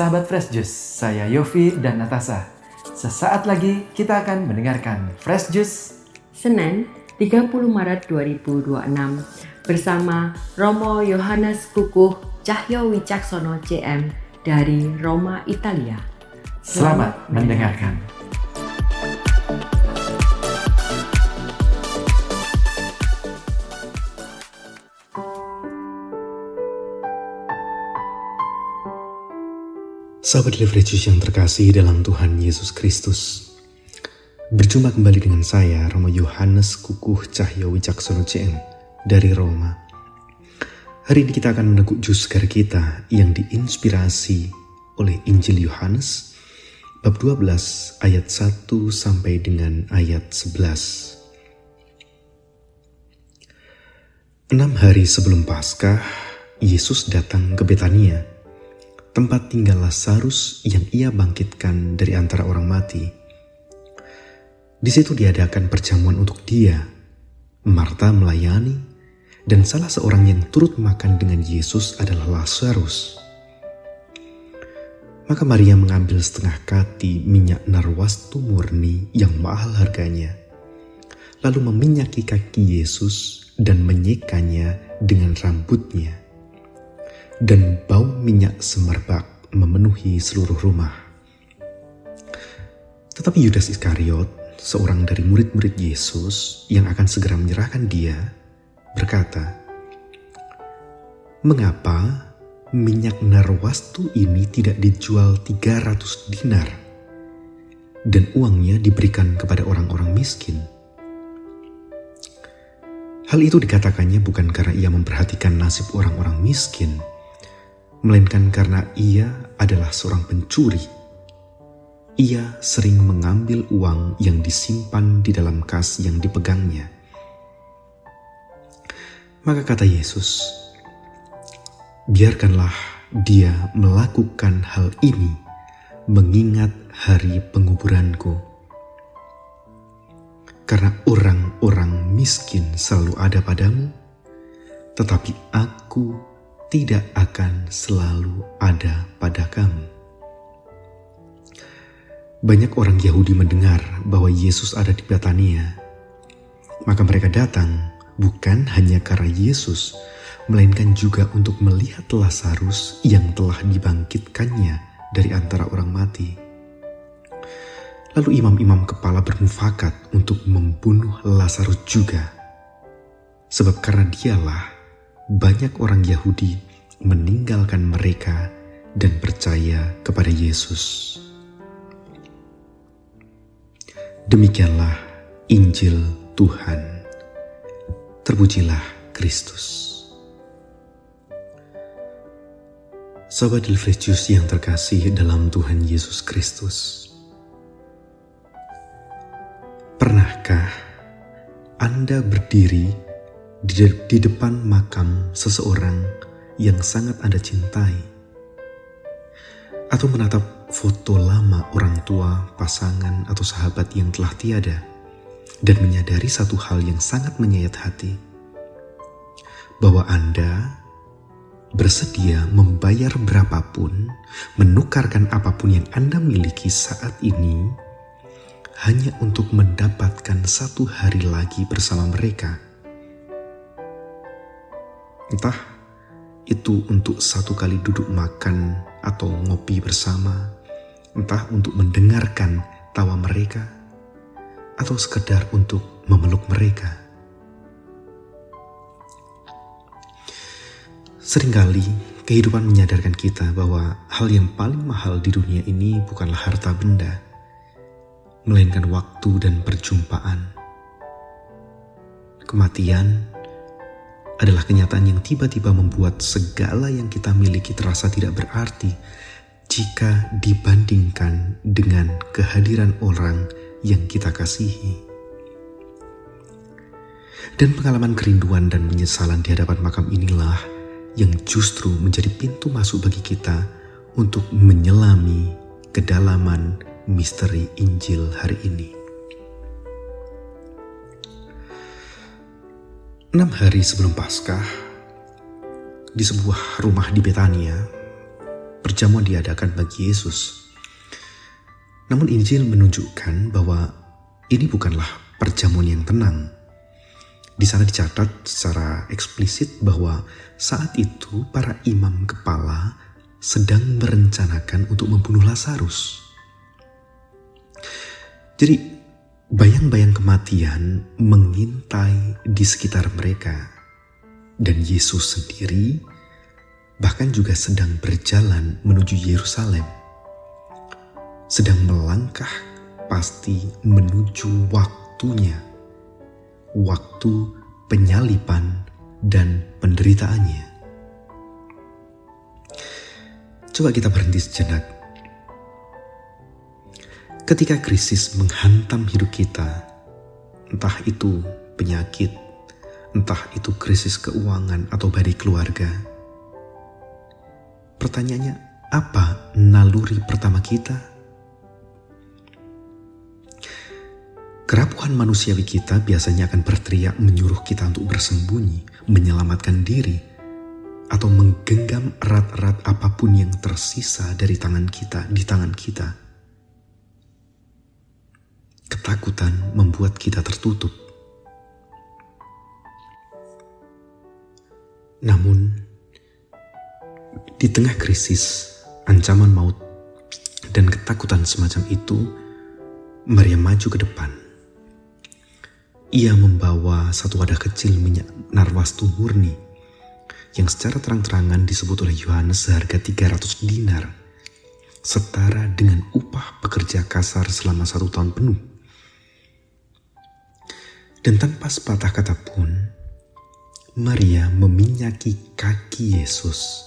Sahabat Fresh Juice, saya Yofi dan Natasha. Sesaat lagi kita akan mendengarkan Fresh Juice Senin 30 Maret 2026 bersama Romo Yohanes Kukuh Cahyo Wicaksono CM dari Roma, Italia. Selamat mendengarkan. Sahabat Fresh yang terkasih dalam Tuhan Yesus Kristus, berjumpa kembali dengan saya, Romo Yohanes Kukuh Cahyo Wicaksono CM dari Roma. Hari ini kita akan meneguk jus segar kita yang diinspirasi oleh Injil Yohanes, bab 12 ayat 1 sampai dengan ayat 11. 6 hari sebelum Paskah, Yesus datang ke Betania, tempat tinggal Lazarus yang ia bangkitkan dari antara orang mati. Di situ diadakan perjamuan untuk dia. Marta melayani, dan salah seorang yang turut makan dengan Yesus adalah Lazarus. Maka Maria mengambil setengah kati minyak narwastu murni yang mahal harganya, lalu meminyaki kaki Yesus dan menyekanya dengan rambutnya. Dan bau minyak semerbak memenuhi seluruh rumah. Tetapi Yudas Iskariot, seorang dari murid-murid Yesus yang akan segera menyerahkan dia, berkata, "Mengapa minyak narwastu ini tidak dijual 300 dinar dan uangnya diberikan kepada orang-orang miskin?" Hal itu dikatakannya bukan karena ia memperhatikan nasib orang-orang miskin, melainkan karena ia adalah seorang pencuri. Ia sering mengambil uang yang disimpan di dalam kas yang dipegangnya. Maka kata Yesus, "Biarkanlah dia melakukan hal ini mengingat hari penguburanku. Karena orang-orang miskin selalu ada padamu, tetapi aku tidak akan selalu ada pada kamu." Banyak orang Yahudi mendengar bahwa Yesus ada di Betania. Maka mereka datang bukan hanya karena Yesus, melainkan juga untuk melihat Lazarus yang telah dibangkitkannya dari antara orang mati. Lalu imam-imam kepala bermufakat untuk membunuh Lazarus juga, sebab karena dialah banyak orang Yahudi meninggalkan mereka dan percaya kepada Yesus. Demikianlah Injil Tuhan. Terpujilah Kristus. Sahabat Fresh yang terkasih dalam Tuhan Yesus Kristus, pernahkah Anda berdiri di depan makam seseorang yang sangat Anda cintai, atau menatap foto lama orang tua, pasangan, atau sahabat yang telah tiada, dan menyadari satu hal yang sangat menyayat hati, bahwa Anda bersedia membayar berapapun, menukarkan apapun yang Anda miliki saat ini, hanya untuk mendapatkan satu hari lagi bersama mereka. Entah itu untuk satu kali duduk makan atau ngopi bersama, entah untuk mendengarkan tawa mereka, atau sekedar untuk memeluk mereka. Seringkali kehidupan menyadarkan kita bahwa hal yang paling mahal di dunia ini bukanlah harta benda, melainkan waktu dan perjumpaan. Kematian adalah kenyataan yang tiba-tiba membuat segala yang kita miliki terasa tidak berarti jika dibandingkan dengan kehadiran orang yang kita kasihi. Dan pengalaman kerinduan dan penyesalan di hadapan makam inilah yang justru menjadi pintu masuk bagi kita untuk menyelami kedalaman misteri Injil hari ini. 6 hari sebelum Paskah, di sebuah rumah di Betania, perjamuan diadakan bagi Yesus. Namun Injil menunjukkan bahwa ini bukanlah perjamuan yang tenang. Di sana dicatat secara eksplisit bahwa saat itu para imam kepala sedang merencanakan untuk membunuh Lazarus. Jadi bayang-bayang kematian mengintai di sekitar mereka. Dan Yesus sendiri bahkan juga sedang berjalan menuju Yerusalem. Sedang melangkah pasti menuju waktunya. Waktu penyaliban dan penderitaannya. Coba kita berhenti sejenak. Ketika krisis menghantam hidup kita, entah itu penyakit, entah itu krisis keuangan atau badai keluarga, pertanyaannya, apa naluri pertama kita? Kerapuhan manusiawi kita biasanya akan berteriak menyuruh kita untuk bersembunyi, menyelamatkan diri, atau menggenggam erat-erat apapun yang tersisa dari tangan kita di tangan kita. Ketakutan membuat kita tertutup. Namun, di tengah krisis, ancaman maut, dan ketakutan semacam itu, Maria maju ke depan. Ia membawa satu wadah kecil minyak narwastu murni yang secara terang-terangan disebut oleh Yohanes seharga 300 dinar, setara dengan upah pekerja kasar selama 1 tahun penuh. Dan tanpa sepatah kata pun, Maria meminyaki kaki Yesus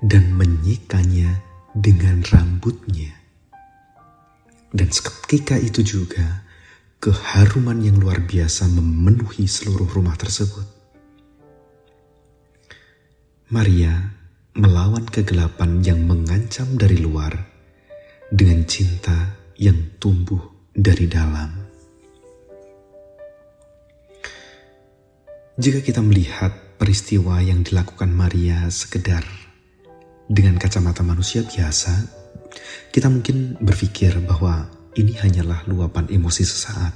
dan menyikanya dengan rambutnya. Dan seketika itu juga, keharuman yang luar biasa memenuhi seluruh rumah tersebut. Maria melawan kegelapan yang mengancam dari luar dengan cinta yang tumbuh dari dalam. Jika kita melihat peristiwa yang dilakukan Maria sekedar dengan kacamata manusia biasa, kita mungkin berpikir bahwa ini hanyalah luapan emosi sesaat.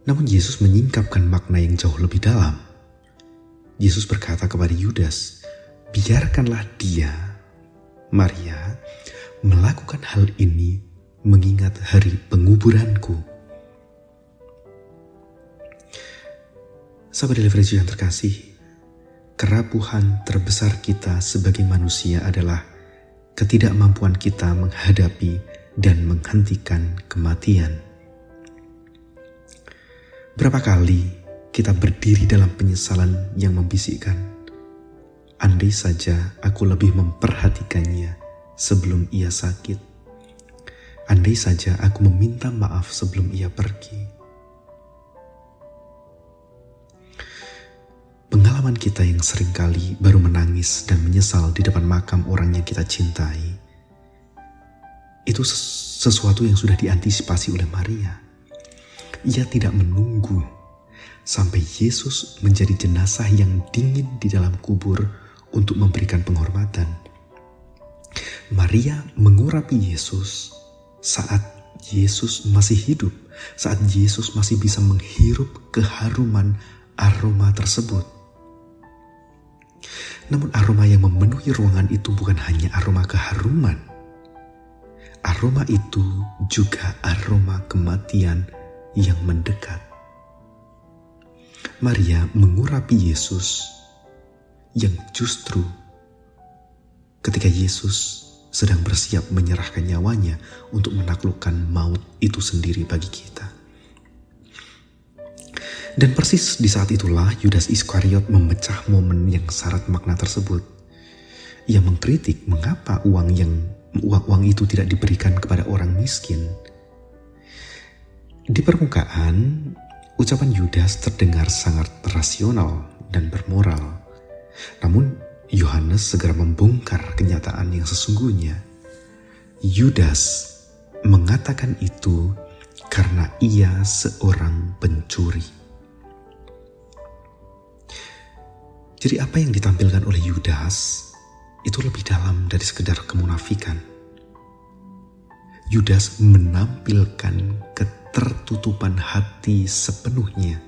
Namun Yesus menyingkapkan makna yang jauh lebih dalam. Yesus berkata kepada Yudas, biarkanlah dia, Maria, melakukan hal ini mengingat hari penguburanku. Sahabat Delivery yang terkasih, kerapuhan terbesar kita sebagai manusia adalah ketidakmampuan kita menghadapi dan menghentikan kematian. Berapa kali kita berdiri dalam penyesalan yang membisikkan, andai saja aku lebih memperhatikannya sebelum ia sakit. Andai saja aku meminta maaf sebelum ia pergi. Pengalaman kita yang seringkali baru menangis dan menyesal di depan makam orang yang kita cintai, itu sesuatu yang sudah diantisipasi oleh Maria. Ia tidak menunggu sampai Yesus menjadi jenazah yang dingin di dalam kubur untuk memberikan penghormatan. Maria mengurapi Yesus saat Yesus masih hidup, saat Yesus masih bisa menghirup keharuman aroma tersebut. Namun aroma yang memenuhi ruangan itu bukan hanya aroma keharuman. Aroma itu juga aroma kematian yang mendekat. Maria mengurapi Yesus yang justru ketika Yesus sedang bersiap menyerahkan nyawanya untuk menaklukkan maut itu sendiri bagi kita. Dan persis di saat itulah Yudas Iskariot memecah momen yang syarat makna tersebut. Ia mengkritik mengapa uang itu tidak diberikan kepada orang miskin. Di permukaan, ucapan Yudas terdengar sangat rasional dan bermoral. Namun Yohanes segera membongkar kenyataan yang sesungguhnya. Yudas mengatakan itu karena ia seorang pencuri. Jadi apa yang ditampilkan oleh Yudas itu lebih dalam dari sekedar kemunafikan. Yudas menampilkan ketertutupan hati sepenuhnya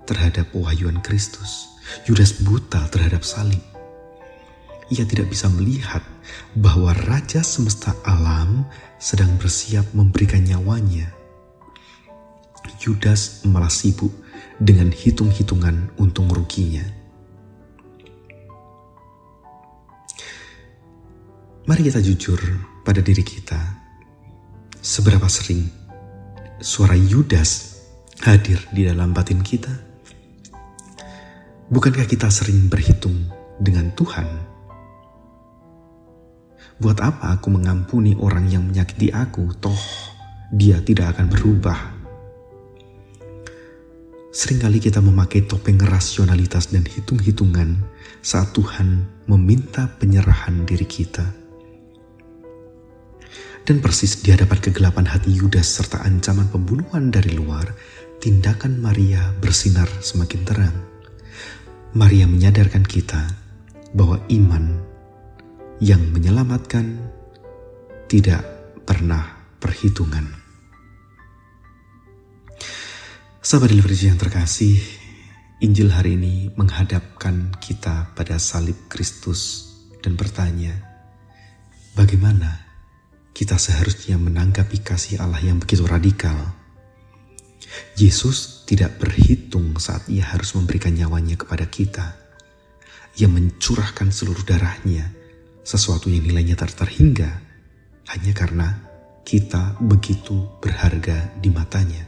terhadap pewahyuan Kristus. Yudas buta terhadap salib. Ia tidak bisa melihat bahwa Raja semesta alam sedang bersiap memberikan nyawanya. Yudas malah sibuk dengan hitung-hitungan untung ruginya. Mari kita jujur pada diri kita. Seberapa sering suara Yudas hadir di dalam batin kita? Bukankah kita sering berhitung dengan Tuhan? Buat apa aku mengampuni orang yang menyakiti aku, toh dia tidak akan berubah? Seringkali kita memakai topeng rasionalitas dan hitung-hitungan saat Tuhan meminta penyerahan diri kita. Dan persis di hadapan kegelapan hati Yudas serta ancaman pembunuhan dari luar, tindakan Maria bersinar semakin terang. Maria menyadarkan kita bahwa iman yang menyelamatkan tidak pernah perhitungan. Sahabat Deliverance yang terkasih, Injil hari ini menghadapkan kita pada salib Kristus dan bertanya, bagaimana kita seharusnya menanggapi kasih Allah yang begitu radikal? Yesus tidak berhitung saat ia harus memberikan nyawanya kepada kita. Ia mencurahkan seluruh darahnya, sesuatu yang nilainya tak terhingga, hanya karena kita begitu berharga di matanya.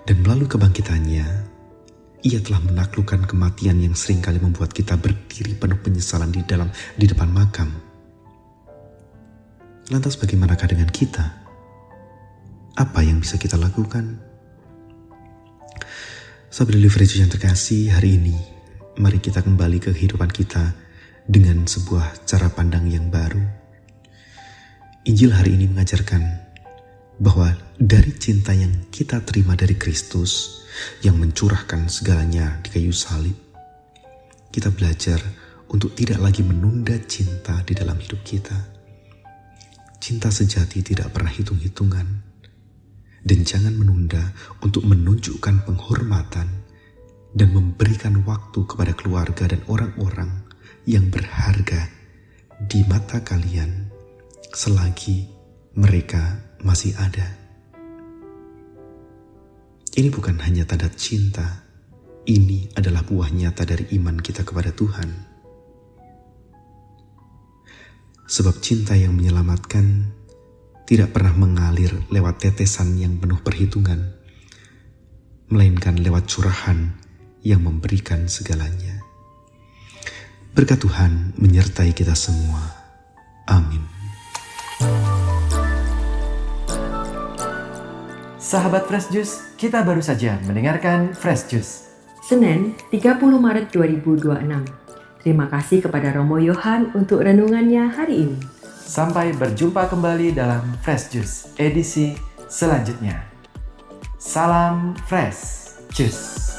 Dan melalui kebangkitannya, ia telah menaklukkan kematian yang seringkali membuat kita berdiri penuh penyesalan di depan makam. Lantas bagaimanakah dengan kita? Apa yang bisa kita lakukan? Sahabat Deliverance yang terkasih, hari ini mari kita kembali ke kehidupan kita dengan sebuah cara pandang yang baru. Injil hari ini mengajarkan bahwa dari cinta yang kita terima dari Kristus yang mencurahkan segalanya di kayu salib, kita belajar untuk tidak lagi menunda cinta di dalam hidup kita. Cinta sejati tidak pernah hitung-hitungan, dan jangan menunda untuk menunjukkan penghormatan dan memberikan waktu kepada keluarga dan orang-orang yang berharga di mata kalian selagi mereka masih ada. Ini bukan hanya tanda cinta, ini adalah buah nyata dari iman kita kepada Tuhan. Sebab cinta yang menyelamatkan tidak pernah mengalir lewat tetesan yang penuh perhitungan, melainkan lewat curahan yang memberikan segalanya. Berkat Tuhan menyertai kita semua. Amin. Sahabat Fresh Juice, kita baru saja mendengarkan Fresh Juice. Senin 30 Maret 2026. Terima kasih kepada Romo Yohan untuk renungannya hari ini. Sampai berjumpa kembali dalam Fresh Juice edisi selanjutnya. Salam Fresh Juice.